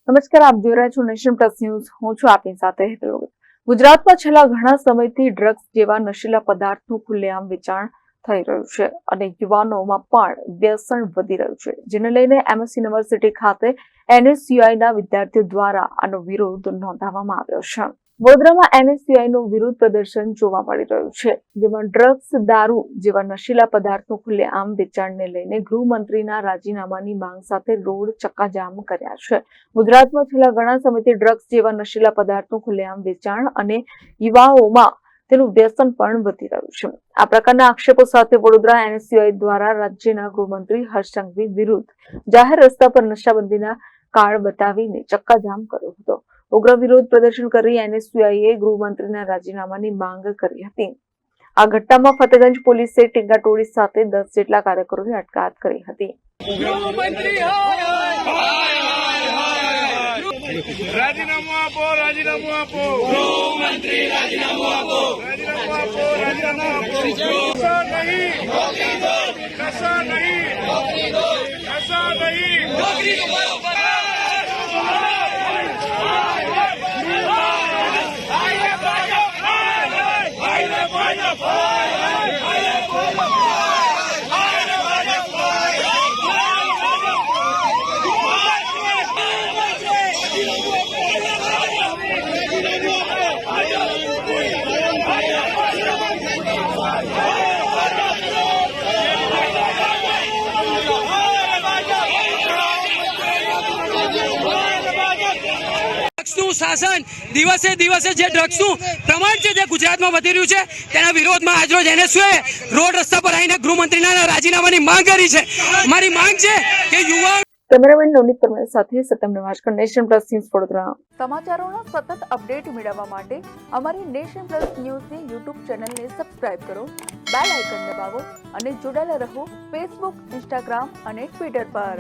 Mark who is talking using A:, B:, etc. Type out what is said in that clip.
A: નમસ્કાર, આપ જોઈ રહ્યા છો નેશન પ્લસ ન્યૂઝ. હું છું આપની સાથે હેતલ વગર. ગુજરાતમાં છેલ્લા ઘણા સમયથી ડ્રગ્સ જેવા નશીલા પદાર્થનું ખુલ્લેઆમ વેચાણ થઈ રહ્યું છે અને યુવાનોમાં પણ વ્યસન વધી રહ્યું છે, જેને લઈને એમએસ યુનિવર્સિટી ખાતે એનએસયુઆઈના વિદ્યાર્થીઓ દ્વારા આનો વિરોધ નોંધાવવામાં આવ્યો છે. વડોદરામાં એનએસયુઆઈનું વિરોધ પ્રદર્શન જોવા મળી રહ્યું છે, જેમાં ડ્રગ્સ, દારૂ જેવા નશીલા પદાર્થનું ખુલ્લેઆમ વેચાણને લઈને ગૃહમંત્રીના રાજીનામાની માંગ સાથે રોડ ચક્કાજામ કર્યા છે. ગુજરાતમાં છેલ્લા ઘણા સમયથી ડ્રગ્સ જેવા નશીલા પદાર્થનું ખુલ્લેઆમ વેચાણ અને યુવાઓમાં તેનું વ્યસન પણ વધી રહ્યું છે. આ પ્રકારના આક્ષેપો સાથે વડોદરા એનએસયુઆઈ દ્વારા રાજ્યના ગૃહમંત્રી હર્ષ સંઘવી વિરુદ્ધ જાહેર રસ્તા પર નશાબંધીના કાર્ડ બતાવીને ચક્કાજામ કર્યો હતો. ઉગ્ર વિરોધ પ્રદર્શન કરી એનએસયુઆઈએ ગૃહમંત્રીના રાજીનામાની માંગ કરી હતી. આ ઘટનામાં ફતેગંજ પોલીસે ટીંગાટોળી સાથે 10 જેટલા કાર્યકરોની અટકાયત કરી હતી.
B: રાજીનામું આપો, રાજીનામું આપો, ગૃહમંત્રી રાજીનામું આપો, રાજીનામું આપો, રાજીનામું આપો. નશા નહીં, નોકરી દો. નશા નહીં, નોકરી દો. નશા નહીં, નોકરી દો.
C: શાસન દિવસે દિવસે જે ડ્રગ્સનું પ્રમાણ છે તે ગુજરાતમાં વધી રહ્યું છે, તેના વિરોધમાં આજરોજ એનએસયુએ રોડ રસ્તા પર આવીને ગૃહમંત્રીના રાજીનામાની માંગ કરી છે. અમારી માંગ છે કે યુવા
A: કેમેરામેન નવનીત પરમાર સાથે Satyam Navajkar, Nation Plus News Vadodara. સમાચારોના સતત અપડેટ મેળવવા માટે અમારી નેશન પ્લસ ન્યૂઝની યુટ્યુબ ચેનલને સબસ્ક્રાઇબ કરો, બેલ આઇકન દબાવો અને જોડાયેલા રહો ફેસબુક, ઇન્સ્ટાગ્રામ અને ટ્વિટર પર.